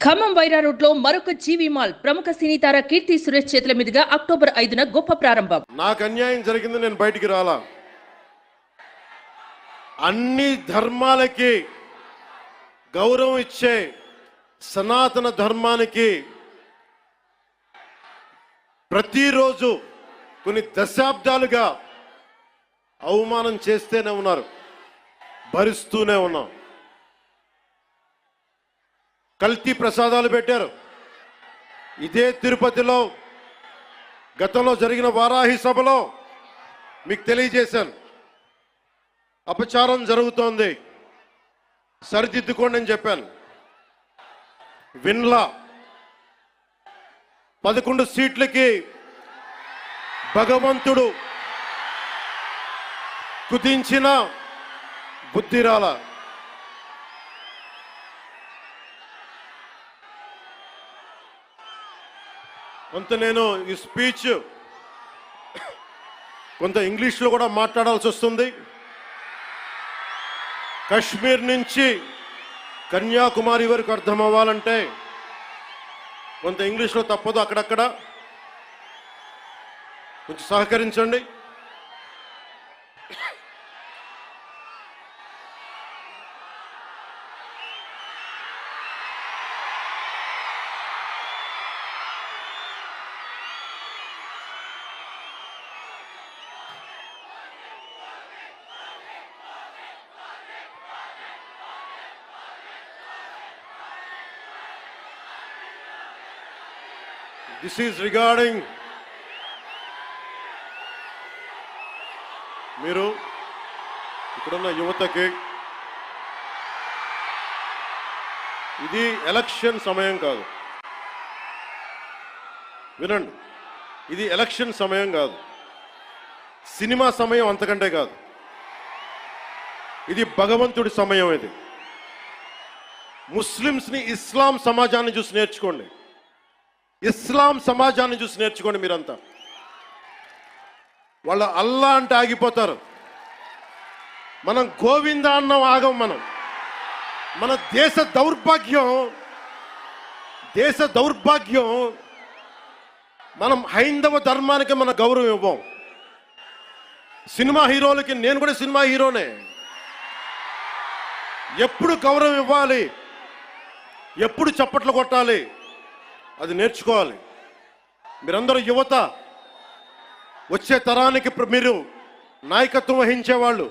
Khammam Wyra road లో మరొక జీవి mall ప్రముఖ సినీ తార కీర్తి సురేష్ చేతుల మీదుగా అక్టోబర్ 5న గొప్ప ప్రారంభం. నాకు అన్యాయం జరిగింది, నేను బయటికి రాలా. అన్ని ధర్మాలకి గౌరవం ఇచ్చే సనాతన ధర్మానికి ప్రతిరోజు కొన్ని దశాబ్దాలుగా అవమానం చేస్తూనే ఉన్నారు, భరిస్తూనే ఉన్నాం. కల్తీ ప్రసాదాలు పెట్టారు. ఇదే తిరుపతిలో గతంలో జరిగిన వారాహి సభలో మీకు తెలియజేశాను, అపచారం జరుగుతోంది, సరిదిద్దుకోండి అని చెప్పాను. విన్లా 11 సీట్లకి భగవంతుడు కుదించిన బుద్ధిరాల. కొంత నేను ఈ స్పీచ్ కొంత ఇంగ్లీష్లో కూడా మాట్లాడాల్సి వస్తుంది. కశ్మీర్ నుంచి కన్యాకుమారి వరకు అర్థం అవ్వాలంటే కొంత ఇంగ్లీష్లో తప్పదు, అక్కడక్కడ కొంచెం సహకరించండి. This is regarding మీరు ఇక్కడున్న యువతకి, ఇది ఎలక్షన్ సమయం కాదు. వినండి, ఇది ఎలక్షన్ సమయం కాదు, సినిమా సమయం అంతకంటే కాదు. ఇది భగవంతుడి సమయం. ఇది ముస్లిమ్స్ని, ఇస్లాం సమాజాన్ని చూసి నేర్చుకోండి. ఇస్లాం సమాజాన్ని చూసి నేర్చుకోండి. మీరంతా వాళ్ళ అల్లా అంటే ఆగిపోతారు, మనం గోవింద అన్నం ఆగం. మన దేశ దౌర్భాగ్యం మనం హైందవ ధర్మానికి మన గౌరవం ఇవ్వం. సినిమా హీరోలకి, నేను కూడా సినిమా హీరోనే, ఎప్పుడు గౌరవం ఇవ్వాలి, ఎప్పుడు చప్పట్లు కొట్టాలి, అది నేర్చుకోవాలి. మీరందరూ యువత, వచ్చే తరానికి మీరు నాయకత్వం వహించేవాళ్ళు.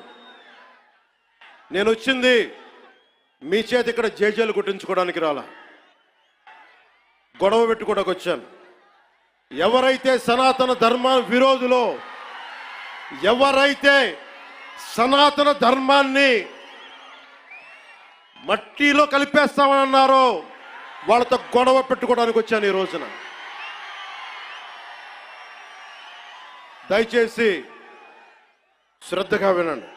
నేను వచ్చింది మీ చేతి ఇక్కడ జేజేలు కొట్టించుకోవడానికి రాలా, గొడవ పెట్టుకోవడానికి వచ్చాను. ఎవరైతే సనాతన ధర్మ విరోధులో, ఎవరైతే సనాతన ధర్మాన్ని మట్టిలో కలిపేస్తామన్నారో వాళ్ళతో గొడవ పెట్టుకోవడానికి వచ్చాను ఈ రోజున. దయచేసి శ్రద్ధగా వినండి.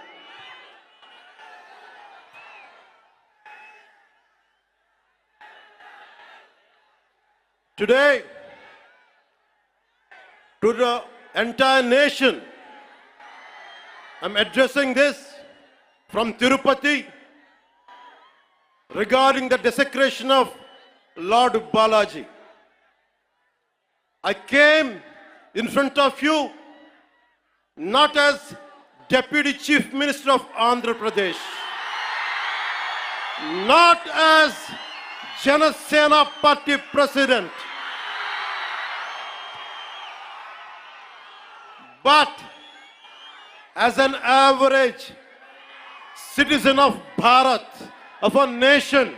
Today, to the entire nation, I'm addressing this from Tirupati regarding the desecration of Lord Balaji. I came in front of you not as Deputy Chief Minister of Andhra Pradesh, not as Janasena Party President, but as an average citizen of Bharat, of a nation,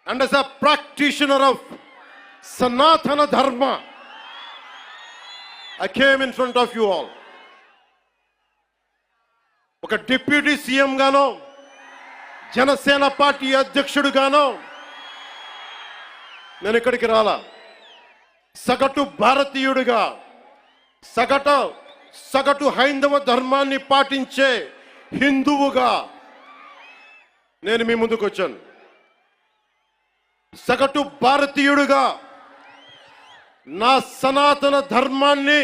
and as a practitioner of Sanatana Dharma. I came in front of you all. ఒక deputy CM గానో, Janasena party అధ్యక్షుడు గానో నేను ఇక్కడికి రాలా. సగటు భారతీయుడిగా, సగటు హైందవ ధర్మాన్ని పాటించే హిందువుగా నేను మీ ముందుకు వచ్చాను. సగటు భారతీయుడిగా నా సనాతన ధర్మాన్ని,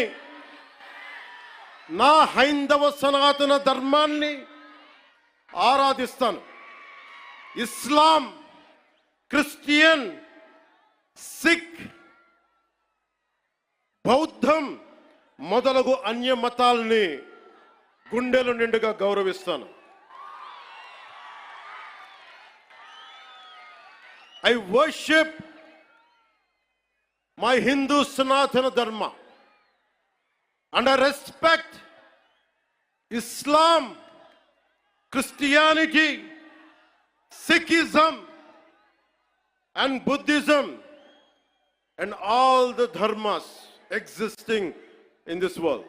నా హైందవ సనాతన ధర్మాన్ని ఆరాధిస్తాను. ఇస్లాం క్రిస్టియన్, సిక్, బౌద్ధం మొదలగు అన్య మతాల్ని గుండెలు నిండుగా గౌరవిస్తాను. I worship my Hindu Sanatana Dharma and I respect Islam, Christianity, Sikhism and Buddhism and all the dharmas existing in this world.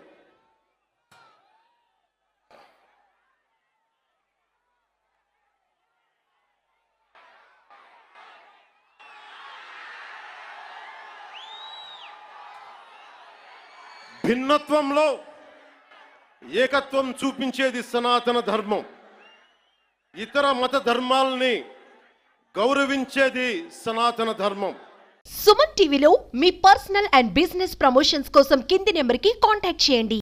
భిన్నత్వంలో ఏకత్వం చూపించేది సనాతన ధర్మం. ఇతర మత ధర్మాలని గౌరవించేది సనాతన ధర్మం. సుమన్ టీవీలో మీ పర్సనల్ అండ్ బిజినెస్ ప్రమోషన్స్ కోసం కింది నెంబర్కి కాంటాక్ట్ చేయండి.